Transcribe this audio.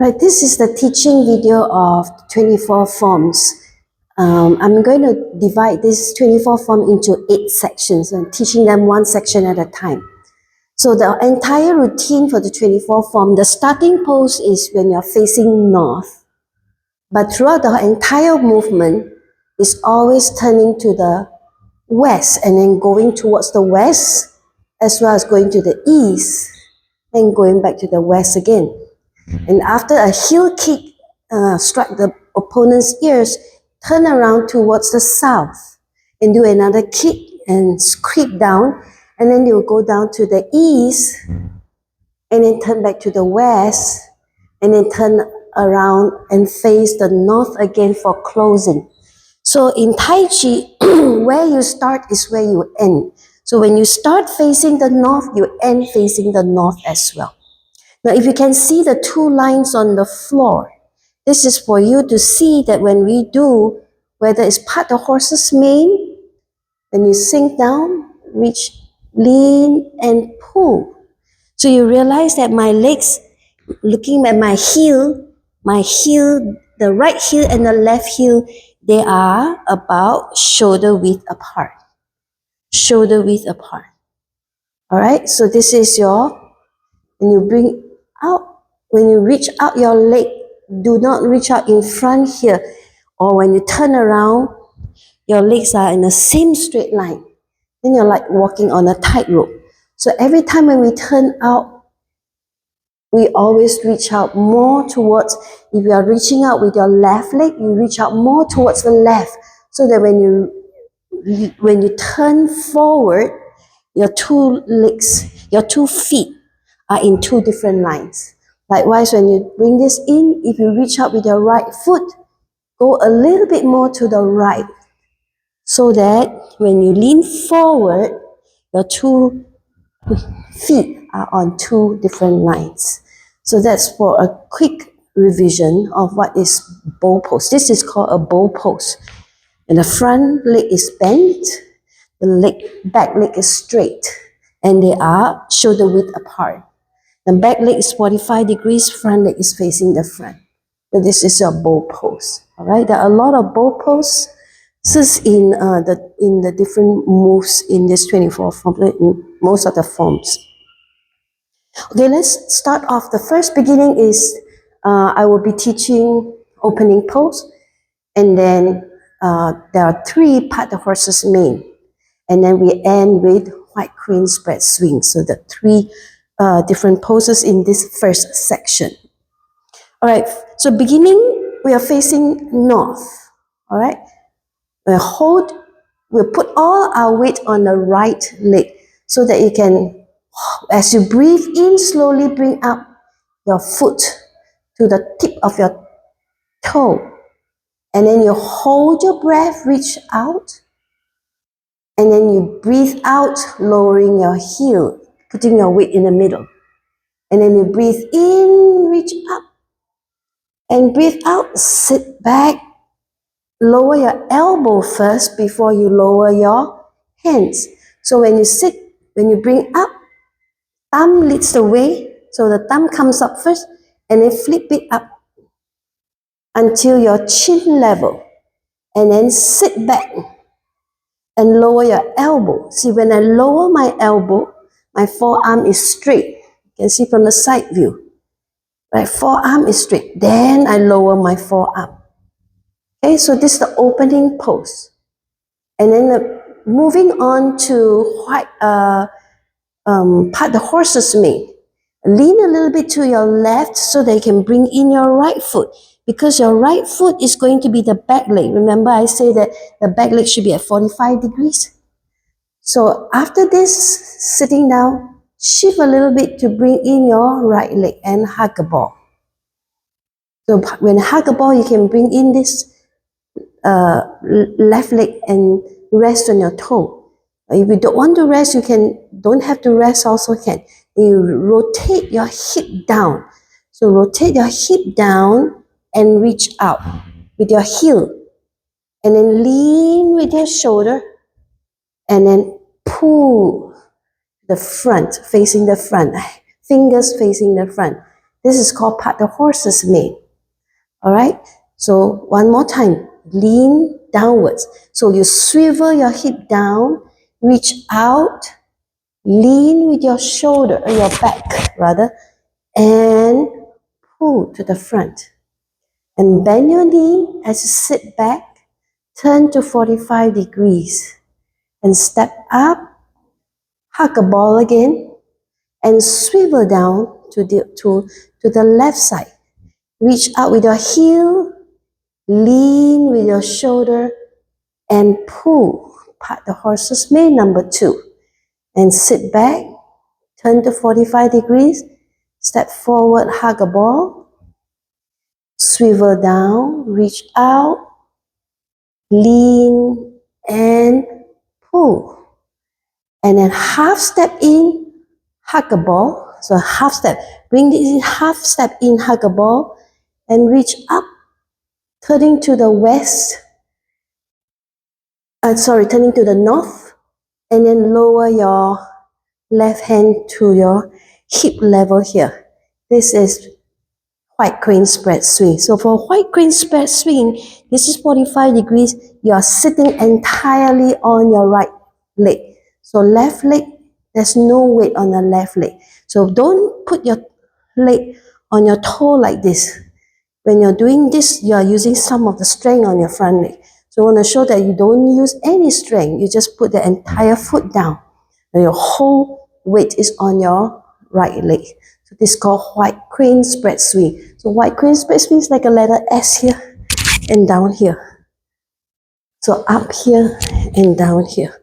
Right, this is the teaching video of 24 forms. I'm going to divide this 24 form into 8 sections and teaching them one section at a time. So the entire routine for the 24 form, the starting pose is when you're facing north. But throughout the entire movement, is always turning to the west and then going towards the west, as well as going to the east and going back to the west again. And after a heel kick struck the opponent's ears, turn around towards the south and do another kick and creep down, and then you will go down to the east and then turn back to the west and then turn around and face the north again for closing. So in Tai Chi, where you start is where you end. So when you start facing the north, you end facing the north as well. Now, if you can see the 2 lines on the floor, this is for you to see that when we do, whether it's part the horse's mane, when you sink down, reach, lean, and pull. So you realize that my legs, looking at my heel, the right heel and the left heel, they are about shoulder width apart. Shoulder width apart. All right, so this is when you bring out, when you reach out your leg, do not reach out in front here. Or when you turn around, your legs are in the same straight line. Then you're like walking on a tightrope. So every time when we turn out, we always reach out more towards, if you are reaching out with your left leg, you reach out more towards the left. So that when you turn forward, your 2 legs, your 2 feet are in 2 different lines. Likewise, when you bring this in, if you reach out with your right foot, go a little bit more to the right, so that when you lean forward, your 2 feet are on 2 different lines. So that's for a quick revision of what is bow pose. This is called a bow pose. And the front leg is bent, the back leg is straight, and they are shoulder width apart. The back leg is 45 degrees, front leg is facing the front. So this is a bow pose. All right, there are a lot of bow poses in the different moves in this 24 form, in most of the forms. Okay, let's start off. The first beginning is I will be teaching opening pose, and then there are 3 part the horse's mane, and then we end with white queen spread swing. So the 3 different poses in this first section. All right, so beginning, we are facing north. All right, we'll put all our weight on the right leg so that you can, as you breathe in, slowly bring up your foot to the tip of your toe. And then you hold your breath, reach out. And then you breathe out, lowering your heel, putting your weight in the middle. And then you breathe in, reach up. And breathe out, sit back. Lower your elbow first before you lower your hands. So when you sit, when you bring up, thumb leads the way. So the thumb comes up first, and then flip it up until your chin level. And then sit back and lower your elbow. See, when I lower my elbow, my forearm is straight. You can see from the side view. Right, forearm is straight. Then I lower my forearm. Okay, so this is the opening pose. And then moving on to part the horse's mane. Lean a little bit to your left so that you can bring in your right foot, because your right foot is going to be the back leg. Remember, I say that the back leg should be at 45 degrees. So after this, sitting down, shift a little bit to bring in your right leg and hug a ball. So when hug a ball, you can bring in this left leg and rest on your toe. If you don't want to rest, don't have to rest also can. You rotate your hip down. So rotate your hip down and reach out with your heel. And then lean with your shoulder. And then pull the front, facing the front. Fingers facing the front. This is called part the horse's mane. All right. So one more time, lean downwards. So you swivel your hip down, reach out, lean with your shoulder, or your back rather, and pull to the front. And bend your knee as you sit back, turn to 45 degrees, and step up, hug a ball again, and swivel down to the left side. Reach out with your heel, lean with your shoulder, and pull. Part the horse's mane, number 2. And sit back, turn to 45 degrees, step forward, hug a ball, swivel down, reach out, lean, and pull. And then half step in, hug a ball. So half step, bring this in, half step in, hug a ball, and reach up, turning to the west, turning to the north, and then lower your left hand to your hip level here. This is white crane spread swing. So for white crane spread swing, this is 45 degrees. You are sitting entirely on your right leg. So left leg, there's no weight on the left leg. So don't put your leg on your toe like this. When you're doing this, you are using some of the strength on your front leg. So I want to show that you don't use any strength. You just put the entire foot down. And your whole weight is on your right leg. So this is called white crane spread swing. So white crane spread swing is like a letter S here and down here. So up here and down here.